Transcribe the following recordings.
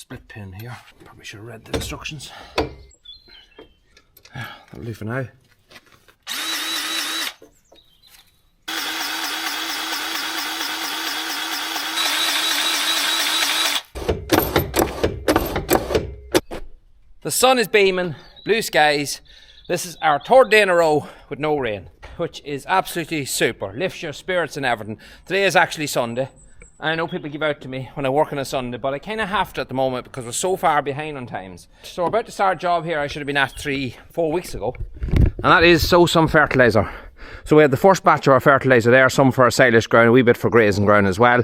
split pin here. Probably should have read the instructions. That'll do for now. The sun is beaming, blue skies. This is our third day in a row with no rain, which is absolutely super. Lifts your spirits and everything. Today is actually Sunday. I know people give out to me when I work on a Sunday, but I kind of have to at the moment because we're so far behind on times. So we're about to start a job here I should have been at 3-4 weeks ago. And that is sow some fertiliser. So we have the first batch of our fertiliser there, some for our silage ground, a wee bit for grazing ground as well.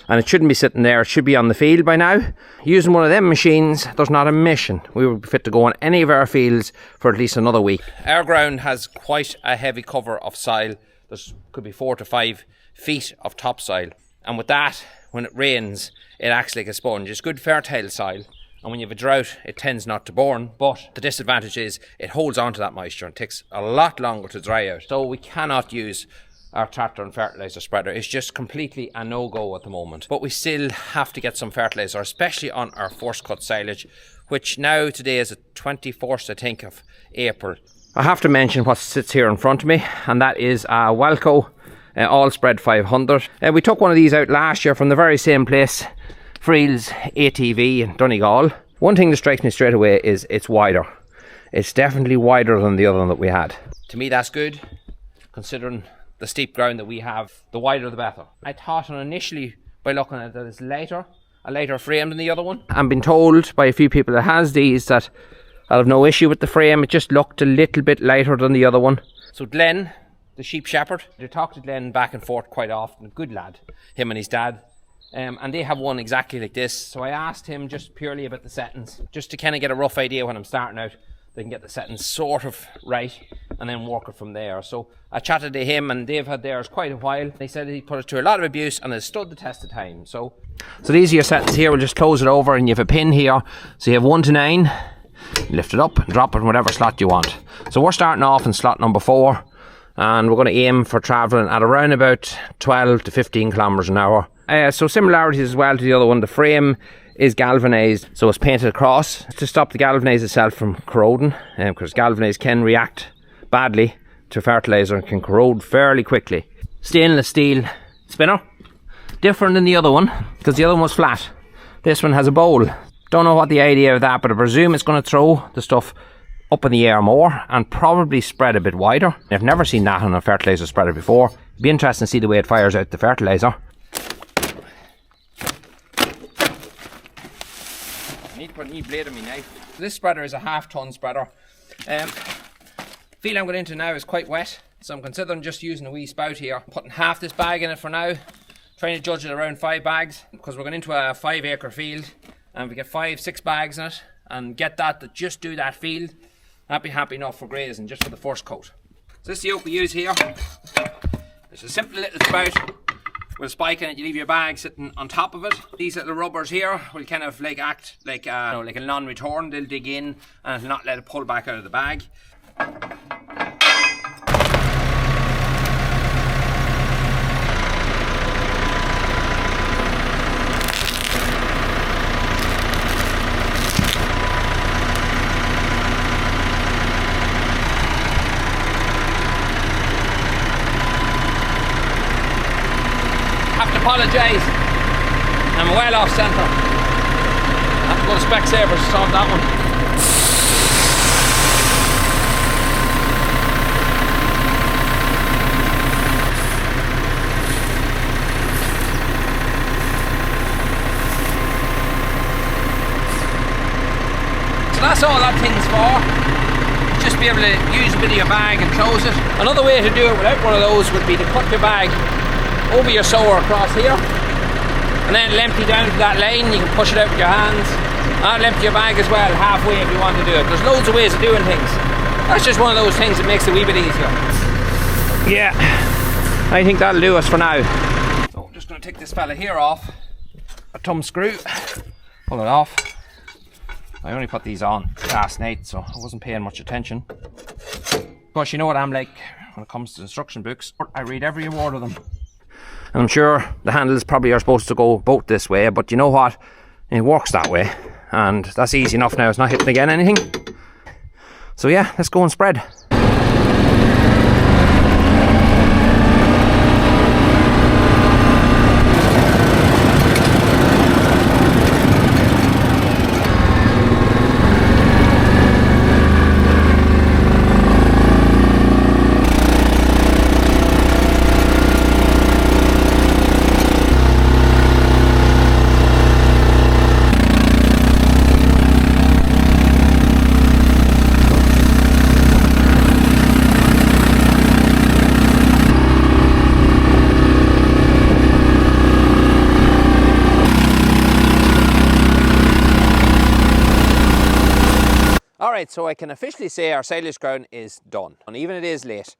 And it shouldn't be sitting there, it should be on the field by now. Using one of them machines, there's not a mission. We would be fit to go on any of our fields for at least another week. Our ground has quite a heavy cover of soil. There could be 4 to 5 feet of topsoil. And with that, when it rains, it acts like a sponge. It's good fertile soil. And when you have a drought, it tends not to burn. But the disadvantage is it holds on to that moisture and takes a lot longer to dry out. So we cannot use our tractor and fertiliser spreader. Is just completely a no-go at the moment. But we still have to get some fertiliser, especially on our first cut silage, which now today is the 21st, I think, of April. I have to mention what sits here in front of me, and that is a Walco All Spread 500. We took one of these out last year from the very same place, Fries ATV in Donegal. One thing that strikes me straight away is it's wider. It's definitely wider than the other one that we had. To me that's good, considering the steep ground that we have. The wider the better. I thought initially by looking at it that it's a lighter frame than the other one. I'm been told by a few people that has these that I'll have no issue with the frame. It just looked a little bit lighter than the other one. So Glenn, the sheep shepherd, I talk to Glenn back and forth quite often. Good lad, him and his dad. And they have one exactly like this. So I asked him just purely about the settings, just to kind of get a rough idea when I'm starting out. They can get the settings sort of right and then work it from there. So I chatted to him, and they've had theirs quite a while. They said he put it to a lot of abuse and has stood the test of time. So these are your settings here. We'll just close it over and you have a pin here. So you have 1 to 9. You lift it up and drop it in whatever slot you want. So we're starting off in slot number 4, and we're going to aim for travelling at around about 12 to 15 kilometres an hour. So similarities as well to the other one. The frame is galvanised, so it's painted across to stop the galvanise itself from corroding, because galvanise can react badly to fertiliser and can corrode fairly quickly. Stainless steel spinner, different than the other one because the other one was flat. This one has a bowl. Don't know what the idea of that, but I presume it's going to throw the stuff up in the air more and probably spread a bit wider. I've never seen that on a fertiliser spreader before. It'd be interesting to see the way it fires out the fertiliser. Put a new blade on my knife. This spreader is a half-ton spreader. Field I'm going into now is quite wet, so I'm considering just using a wee spout here, putting half this bag in it for now, trying to judge it around 5 bags, because we're going into a 5-acre field, and if we get 5-6 bags in it and get that to just do that field, that'd be happy enough for grazing just for the first coat. So this is the yoke we use here. It's a simple little spout with a spike in it. You leave your bag sitting on top of it. These little rubbers here will kind of like act like like a non-return. They'll dig in and it'll not let it pull back out of the bag. Apologise, I'm well off centre. I have to go to Specsavers to solve that one. So that's all that thing's for. Just be able to use a bit of your bag and close it. Another way to do it without one of those would be to cut your bag over your sower across here, and then it'll empty down to that lane. You can push it out with your hands, and it'll empty your bag as well halfway if you want to do it. There's loads of ways of doing things. That's just one of those things that makes it a wee bit easier. Yeah, I think that'll do us for now. So I'm just going to take this fella here off, a thumb screw, pull it off. I only put these on last night, so I wasn't paying much attention. Of course, you know what I'm like when it comes to instruction books. I read every word of them. And I'm sure the handles probably are supposed to go both this way, but you know what? It works that way. and that's easy enough now. It's not hitting again anything. So yeah, let's go and spread. Alright, so I can officially say our silage ground is done. And even it is late,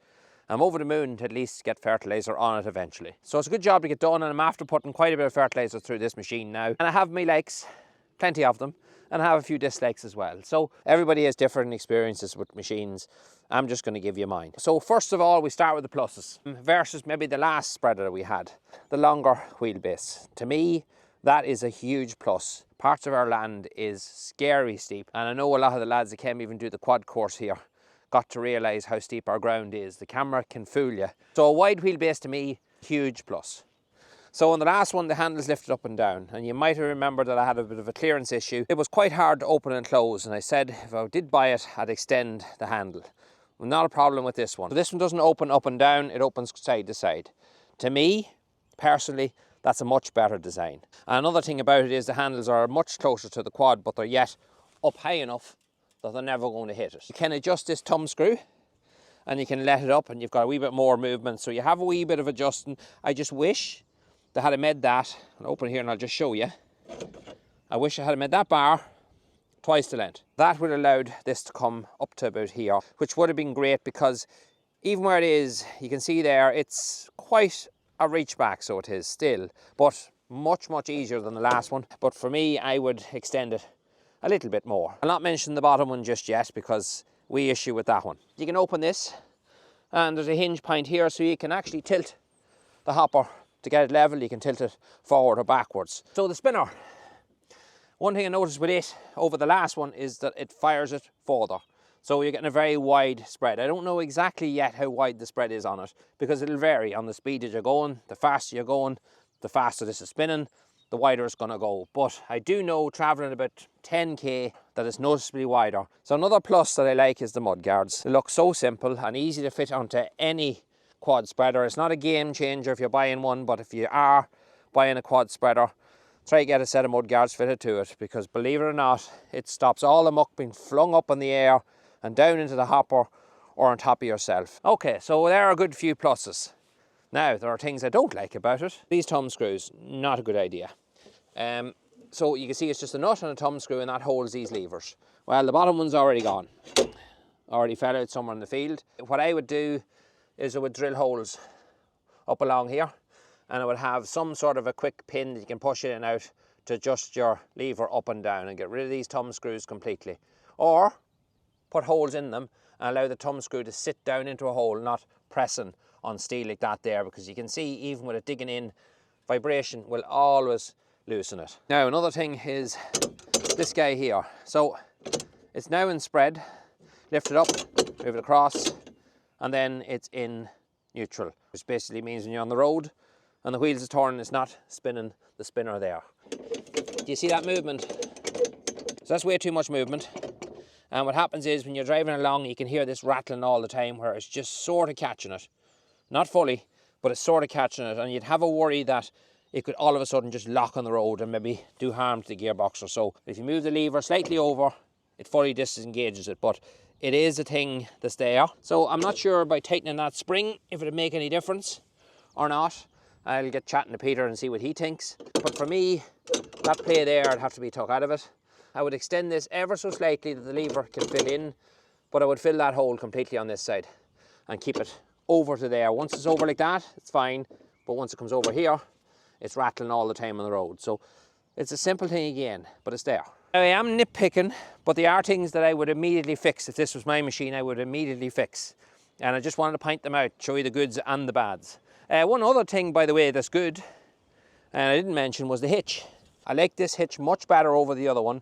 I'm over the moon to at least get fertiliser on it eventually. So it's a good job to get done, and I'm after putting quite a bit of fertiliser through this machine now. And I have my likes, plenty of them, and I have a few dislikes as well. So everybody has different experiences with machines. I'm just going to give you mine. So first of all, we start with the pluses versus maybe the last spreader we had, the longer wheelbase. To me, that is a huge plus. Parts of our land is scary steep, and I know a lot of the lads that came even do the quad course here got to realise how steep our ground is. The camera can fool you. So a wide wheelbase to me, huge plus. So on the last one, the handles lifted up and down, and you might have remembered that I had a bit of a clearance issue. It was quite hard to open and close, and I said if I did buy it, I'd extend the handle. Well, not a problem with this one. So this one doesn't open up and down, it opens side to side. To me, personally, that's a much better design. And another thing about it is the handles are much closer to the quad, but they're yet up high enough that they're never going to hit it. You can adjust this thumb screw and you can let it up, and you've got a wee bit more movement. So you have a wee bit of adjusting. I just wish they had made that, I'll open here and I'll just show you. I wish I had made that bar twice the length. That would have allowed this to come up to about here, which would have been great, because even where it is, you can see there, it's quite a reach back, so it is still, but much easier than the last one. But for me, I would extend it a little bit more. I'll not mention the bottom one just yet, because we issue with that one. You can open this, and there's a hinge point here, so you can actually tilt the hopper to get it level. You can tilt it forward or backwards. So the spinner, one thing I noticed with it over the last one is that it fires it further. So you're getting a very wide spread. I don't know exactly yet how wide the spread is on it, because it'll vary on the speed that you're going. The faster you're going, the faster this is spinning, the wider it's going to go. But I do know, travelling about 10k, that it's noticeably wider. So another plus that I like is the mud guards. They look so simple and easy to fit onto any quad spreader. It's not a game changer if you're buying one, but if you are buying a quad spreader, try to get a set of mud guards fitted to it, because believe it or not, it stops all the muck being flung up in the air and down into the hopper or on top of yourself. Okay, so there are a good few pluses. Now, there are things I don't like about it. These thumb screws, not a good idea. So you can see it's just a nut and a thumb screw, and that holds these levers. Well, the bottom one's already gone. Already fell out somewhere in the field. What I would do is I would drill holes up along here, and I would have some sort of a quick pin that you can push in and out to adjust your lever up and down and get rid of these thumb screws completely. Or put holes in them and allow the thumb screw to sit down into a hole, not pressing on steel like that there, because you can see even with it digging in, vibration will always loosen it. Now another thing is this guy here. So it's now in spread, lift it up, move it across, and then it's in neutral, which basically means when you're on the road and the wheels are turning, it's not spinning the spinner there. Do you see that movement? So that's way too much movement. And what happens is when you're driving along, you can hear this rattling all the time, where it's just sort of catching it. Not fully, but it's sort of catching it. And you'd have a worry that it could all of a sudden just lock on the road and maybe do harm to the gearbox or so. If you move the lever slightly over, it fully disengages it, but it is a thing that's there. So I'm not sure by tightening that spring if it'd make any difference or not. I'll get chatting to Peter and see what he thinks. But for me, that play there, I'd have to be took out of it. I would extend this ever so slightly that the lever can fill in, but I would fill that hole completely on this side and keep it over to there. Once it's over like that, it's fine, but once it comes over here, it's rattling all the time on the road. So it's a simple thing again, but it's there. I am nitpicking, but there are things that I would immediately fix. If this was my machine, I would immediately fix. And I just wanted to point them out, show you the goods and the bads. One other thing, by the way, that's good, and I didn't mention, was the hitch. I like this hitch much better over the other one.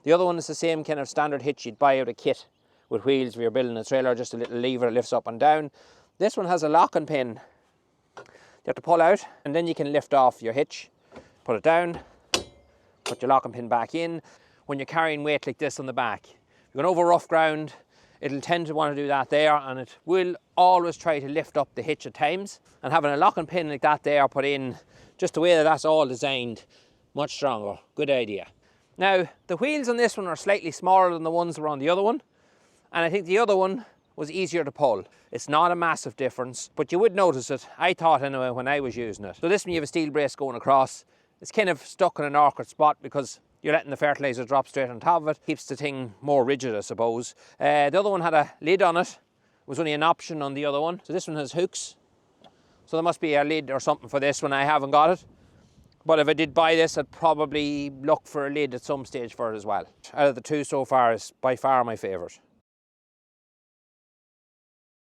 The other one is the same kind of standard hitch you'd buy out a kit with wheels if you're building a trailer, just a little lever that lifts up and down. This one has a locking pin you have to pull out, and then you can lift off your hitch, put it down, put your locking pin back in. When you're carrying weight like this on the back, you're going over rough ground, it'll tend to want to do that there, and it will always try to lift up the hitch at times. And having a locking pin like that there put in, just the way that that's all designed, much stronger. Good idea. Now, the wheels on this one are slightly smaller than the ones that were on the other one, and I think the other one was easier to pull. It's not a massive difference, but you would notice it, I thought anyway, when I was using it. So this one, you have a steel brace going across. It's kind of stuck in an awkward spot because you're letting the fertiliser drop straight on top of it. Keeps the thing more rigid, I suppose. The other one had a lid on it. It was only an option on the other one. So this one has hooks. So there must be a lid or something for this one. I haven't got it. But if I did buy this, I'd probably look for a lid at some stage for it as well. Out of the two so far, is by far my favourite.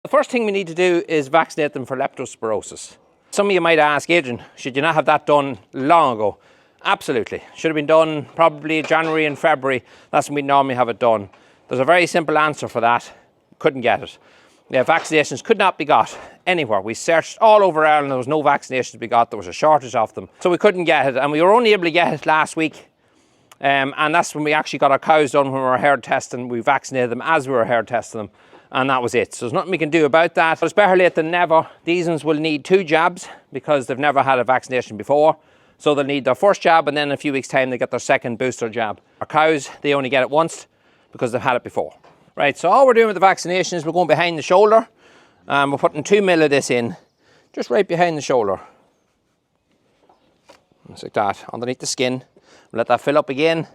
The first thing we need to do is vaccinate them for leptospirosis. Some of you might ask, Adrian, should you not have that done long ago? Absolutely. Should have been done probably January and February. That's when we normally have it done. There's a very simple answer for that. Couldn't get it. Yeah, vaccinations could not be got anywhere. We searched all over Ireland. There was no vaccinations to be got. There was a shortage of them. So we couldn't get it. And we were only able to get it last week. And that's when we actually got our cows done when we were herd testing. We vaccinated them as we were herd testing them. And that was it. So there's nothing we can do about that. But it's better late than never. These ones will need 2 jabs because they've never had a vaccination before. So they'll need their first jab, and then in a few weeks' time they get their second booster jab. Our cows, they only get it once because they've had it before. Right, so all we're doing with the vaccination is we're going behind the shoulder. We're putting 2 mil of this in, just right behind the shoulder. Just like that, underneath the skin. We'll let that fill up again.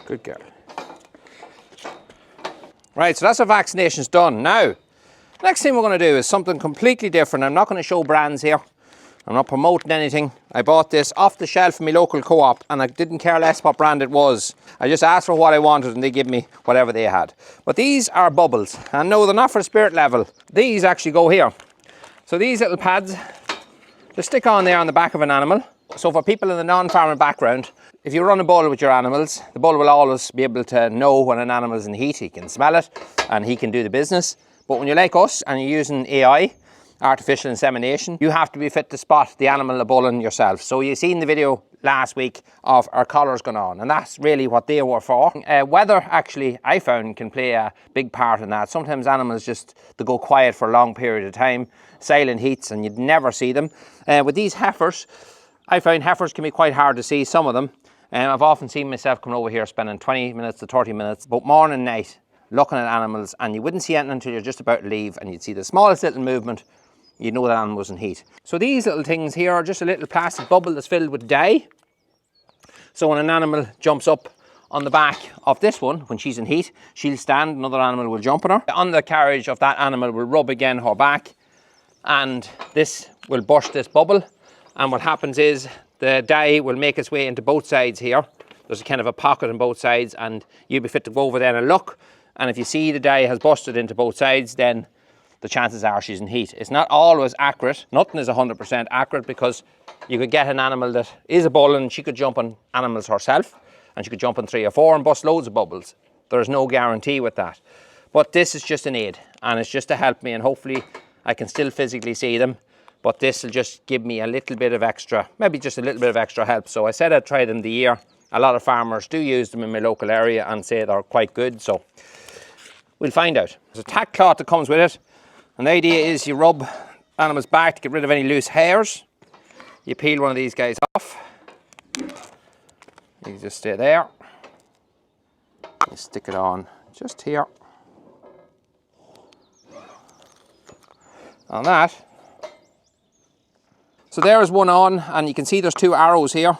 Good girl. Right, so that's our vaccinations done. Now, next thing we're going to do is something completely different. I'm not going to show brands here. I'm not promoting anything. I bought this off the shelf from my local co-op and I didn't care less what brand it was. I just asked for what I wanted and they give me whatever they had. But these are bubbles. And no, they're not for spirit level. These actually go here. So these little pads, they stick on there on the back of an animal. So for people in the non-farming background, if you run a bull with your animals, the bull will always be able to know when an animal is in heat. He can smell it and he can do the business. But when you're like us and you're using AI, artificial insemination, you have to be fit to spot the animal, the bull, and yourself. So you seen the video last week of our collars going on, and that's really what they were for. Weather, actually, I found can play a big part in that. Sometimes animals just, they go quiet for a long period of time, silent heats, and you'd never see them. With these heifers, I found heifers can be quite hard to see, some of them. I've often seen myself coming over here spending 20 minutes to 30 minutes, both morning and night, looking at animals, and you wouldn't see anything until you're just about to leave, and you'd see the smallest little movement, you'd know that animal was in heat. So these little things here are just a little plastic bubble that's filled with dye. So when an animal jumps up on the back of this one, when she's in heat, she'll stand, another animal will jump on her. On the carriage of that animal will rub again her back, and this will burst this bubble. And what happens is the dye will make its way into both sides here. There's a kind of a pocket on both sides, and you'll be fit to go over there and look. And if you see the dye has busted into both sides, then the chances are she's in heat. It's not always accurate. Nothing is 100% accurate, because you could get an animal that is a bull and she could jump on animals herself, and she could jump on 3 or 4 and bust loads of bubbles. There's no guarantee with that. But this is just an aid, and it's just to help me, and hopefully I can still physically see them. But this will just give me a little bit of extra, maybe just a little bit of extra help. So I said I'd try them the year. A lot of farmers do use them in my local area and say they're quite good. So we'll find out. There's a tack cloth that comes with it. And the idea is you rub animal's back to get rid of any loose hairs. You peel one of these guys off. You just stay there. You stick it on just here. On that. So there is one on, and you can see there's 2 arrows here.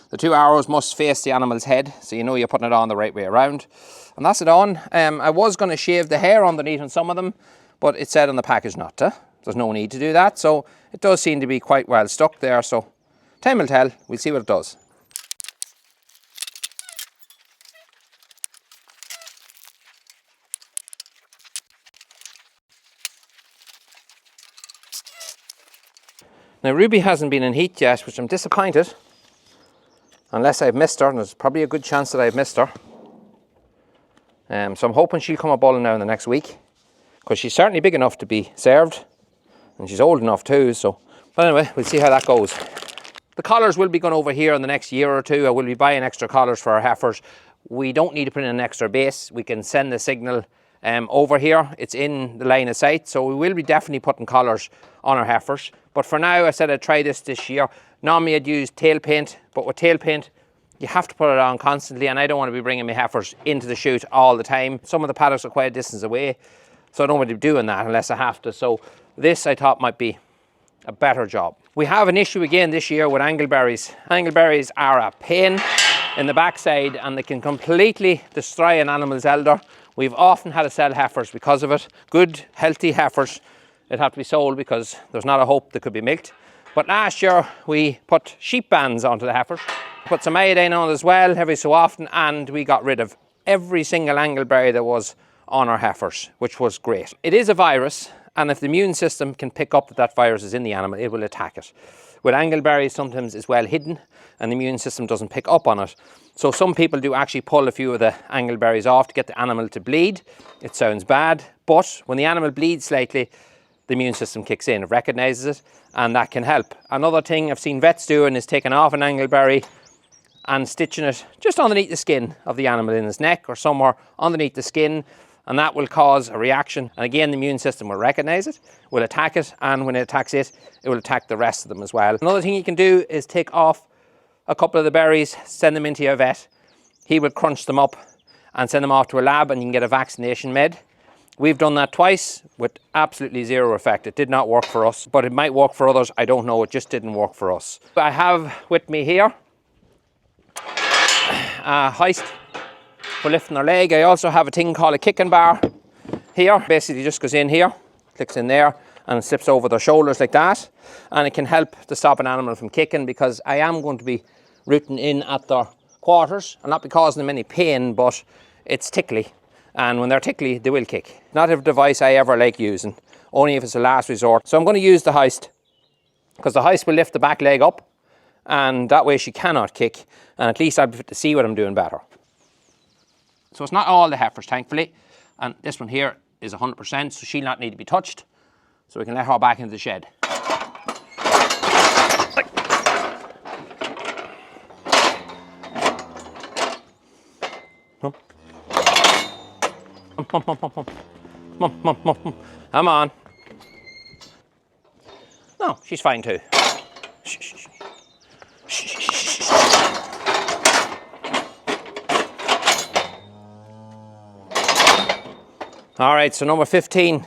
The 2 arrows must face the animal's head, so you know you're putting it on the right way around. And that's it on. I was going to shave the hair underneath on some of them, but it said on the package not to. There's no need to do that, so it does seem to be quite well stuck there, so time will tell. We'll see what it does. Now Ruby hasn't been in heat yet, which I'm disappointed. Unless I've missed her, and there's probably a good chance that I've missed her. So I'm hoping she'll come a bull now in the next week, because she's certainly big enough to be served, and she's old enough too. So, but anyway, we'll see how that goes. The collars will be going over here in the next year or two. I will be buying extra collars for our heifers. We don't need to put in an extra base. We can send the signal over here. It's in the line of sight, so we will be definitely putting collars on our heifers. But for now, I said I'd try this year. Normally I'd use tail paint, but with tail paint, you have to put it on constantly, and I don't want to be bringing my heifers into the chute all the time. Some of the paddocks are quite a distance away, so I don't want to be doing that unless I have to. So this, I thought, might be a better job. We have an issue again this year with angleberries. Angleberries are a pain in the backside, and they can completely destroy an animal's elder. We've often had to sell heifers because of it. Good, healthy heifers, they'd have to be sold because there's not a hope they could be milked. But last year we put sheep bands onto the heifers, put some iodine on as well every so often, and we got rid of every single angleberry that was on our heifers, which was great. It is a virus, and if the immune system can pick up that that virus is in the animal, it will attack it. With angleberries, sometimes it's well hidden and the immune system doesn't pick up on it. So some people do actually pull a few of the angleberries off to get the animal to bleed. It sounds bad, but when the animal bleeds slightly, the immune system kicks in, it recognises it, and that can help. Another thing I've seen vets doing is taking off an angleberry and stitching it just underneath the skin of the animal, in his neck or somewhere underneath the skin, and that will cause a reaction. And again, the immune system will recognise it, will attack it, and when it attacks it, it will attack the rest of them as well. Another thing you can do is take off a couple of the berries, send them into your vet. He will crunch them up and send them off to a lab, and you can get a vaccination med. We've done that twice with absolutely zero effect. It did not work for us, but it might work for others. I don't know, it just didn't work for us. I have with me here a hoist for lifting their leg. I also have a thing called a kicking bar here. Basically just goes in here, clicks in there, and slips over their shoulders like that. And it can help to stop an animal from kicking, because I am going to be rooting in at their quarters. I'm not be causing them any pain, but it's tickly. And when they're tickly, they will kick. Not a device I ever like using, only if it's a last resort. So I'm going to use the hoist, because the hoist will lift the back leg up, and that way she cannot kick, and at least I'll be able to see what I'm doing better. So it's not all the heifers, thankfully, and this one here is 100%, so she'll not need to be touched, so we can let her back into the shed. Come on. No, she's fine too. All right, so number 15,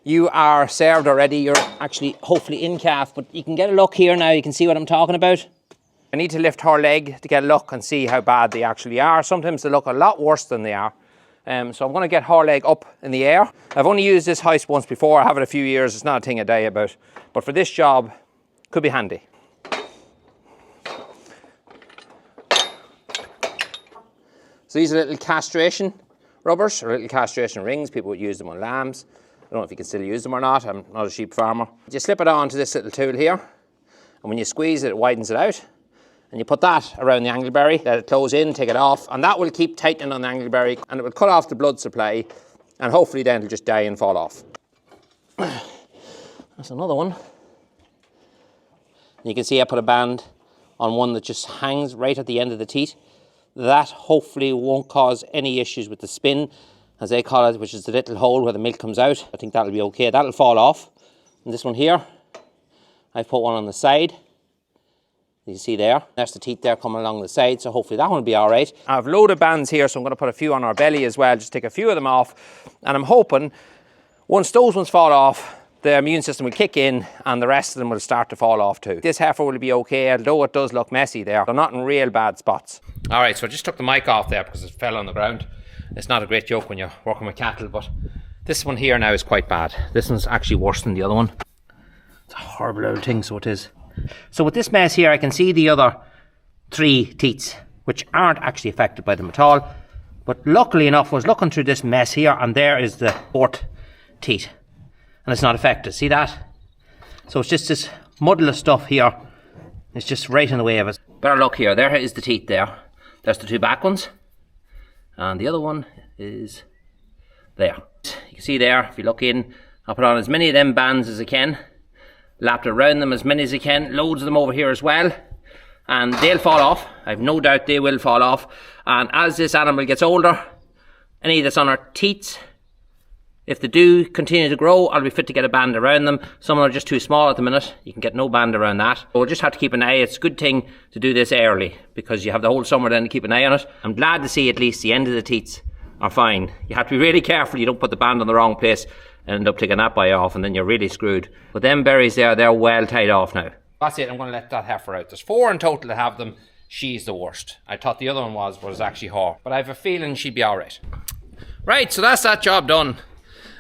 you are served already. You're actually hopefully in calf, but you can get a look here now. You can see what I'm talking about. I need to lift her leg to get a look and see how bad they actually are. Sometimes they look a lot worse than they are. So I'm going to get her leg up in the air. I've only used this hoist once before. I have it a few years. It's not a thing I die about. But for this job, could be handy. So these are little castration rubbers, or little castration rings. People would use them on lambs. I don't know if you can still use them or not. I'm not a sheep farmer. You slip it onto this little tool here, and when you squeeze it, it widens it out. And you put that around the angleberry, let it close in, take it off, and that will keep tightening on the angleberry, and it will cut off the blood supply, and hopefully then it'll just die and fall off. That's another one. You can see I put a band on one that just hangs right at the end of the teat. That hopefully won't cause any issues with the spin, as they call it, which is the little hole where the milk comes out. I think that'll be okay. That'll fall off. And this one here, I've put one on the side. You see there, there's the teeth there coming along the side, so hopefully that one will be all right. I have loaded bands here, so I'm going to put a few on our belly as well, just take a few of them off, and I'm hoping once those ones fall off, the immune system will kick in and the rest of them will start to fall off too. This heifer will be okay, although it does look messy there. They're not in real bad spots. All right, so I just took the mic off there because it fell on the ground. It's not a great joke when you're working with cattle, but this one here now is quite bad. This one's actually worse than the other one. It's a horrible little thing, so it is. So with this mess here, I can see the other 3 teats, which aren't actually affected by them at all. But luckily enough, I was looking through this mess here, and there is the 4th teat. And it's not affected, see that? So it's just this muddle of stuff here. It's just right in the way of it. Better look here. There is the teat there. There's the two back ones. And the other one is there. You can see there, if you look in, I'll put on as many of them bands as I can. Lapped around them as many as I can. Loads of them over here as well. And they'll fall off. I've no doubt they will fall off. And as this animal gets older, any that's on our teats, if they do continue to grow, I'll be fit to get a band around them. Some are just too small at the minute. You can get no band around that. So we'll just have to keep an eye. It's a good thing to do this early because you have the whole summer then to keep an eye on it. I'm glad to see at least the end of the teats are fine. You have to be really careful you don't put the band on the wrong place and end up taking that bite off, and then you're really screwed. But them berries there, they're well tied off now. That's it. I'm going to let that heifer out. There's 4 in total that have them. She's the worst. I thought the other one was actually her, but I have a feeling she'd be alright. Right, so that's that job done.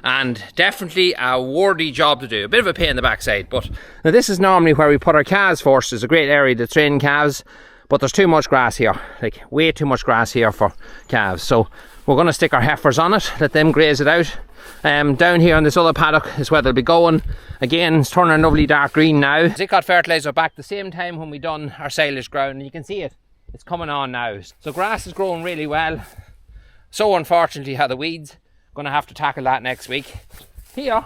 And definitely a worthy job to do. A bit of a pain in the backside, but now this is normally where we put our calves first. It's a great area to train calves, but there's too much grass here, like way too much grass here for calves. So we're going to stick our heifers on it, let them graze it out. Down here on this other paddock is where they'll be going. Again, it's turning lovely dark green now. Got fertiliser back the same time when we done our silage ground, and you can see it. It's coming on now. So grass is growing really well. So unfortunately, how the weeds. Going to have to tackle that next week. Here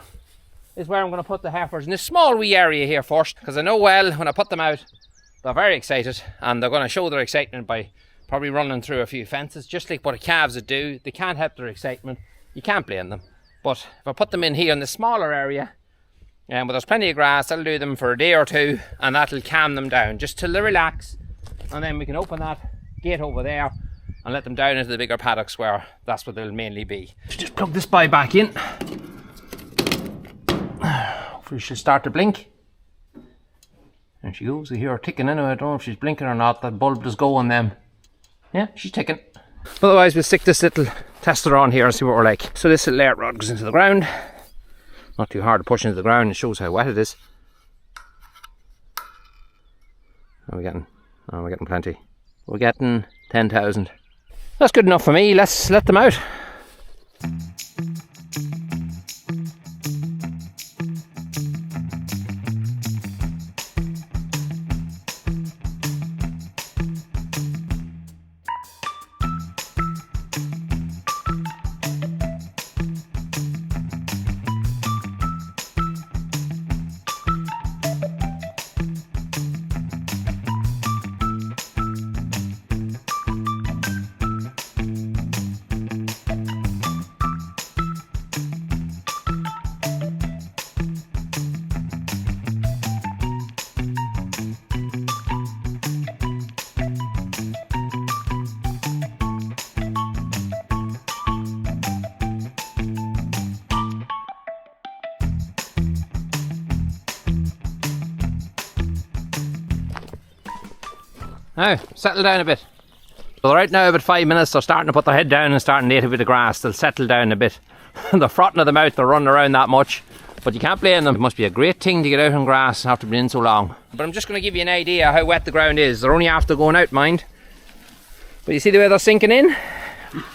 is where I'm going to put the heifers in this small wee area here first, because I know well when I put them out they're very excited, and they're going to show their excitement by probably running through a few fences, just like what the calves would do. They can't help their excitement. You can't blame them. But if I put them in here in the smaller area, but there's plenty of grass, that'll do them for a day or two, and that'll calm them down just till they relax, and then we can open that gate over there and let them down into the bigger paddocks where that's what they'll mainly be. Just plug this bye back in. Hopefully she'll start to blink. There she goes. I hear her ticking anyway. I don't know if she's blinking or not. That bulb does go on them. Yeah, she's ticking. Otherwise we'll stick this little tester on here and see what we're like. So this little air rod goes into the ground. Not too hard to push into the ground. It shows how wet it is. What are we getting? Oh, we're getting plenty. We're getting 10,000. That's good enough for me. Let's let them out. Now, settle down a bit. So they're out now about 5 minutes. They're starting to put their head down and starting to eat a bit of grass. They'll settle down a bit. They're frothing at the mouth, they're running around that much. But you can't blame them. It must be a great thing to get out on grass after being in so long. But I'm just going to give you an idea how wet the ground is. They're only after going out, mind. But you see the way they're sinking in? And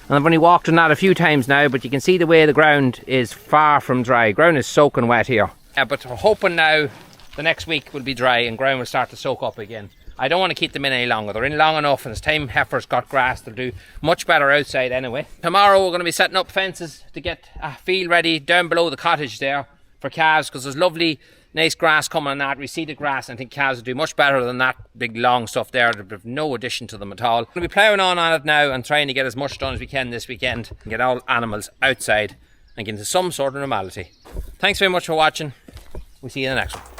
I've only walked on that a few times now, but you can see the way the ground is far from dry. Ground is soaking wet here. Yeah, but we're hoping now the next week will be dry and ground will start to soak up again. I don't want to keep them in any longer. They're in long enough, and it's time heifers got grass. They'll do much better outside anyway. Tomorrow we're going to be setting up fences to get a field ready down below the cottage there for calves, because there's lovely nice grass coming on that. We see the grass, and I think calves will do much better than that big long stuff there. There's no addition to them at all. We'll be ploughing on it now and trying to get as much done as we can this weekend and get all animals outside and get into some sort of normality. Thanks very much for watching. We'll see you in the next one.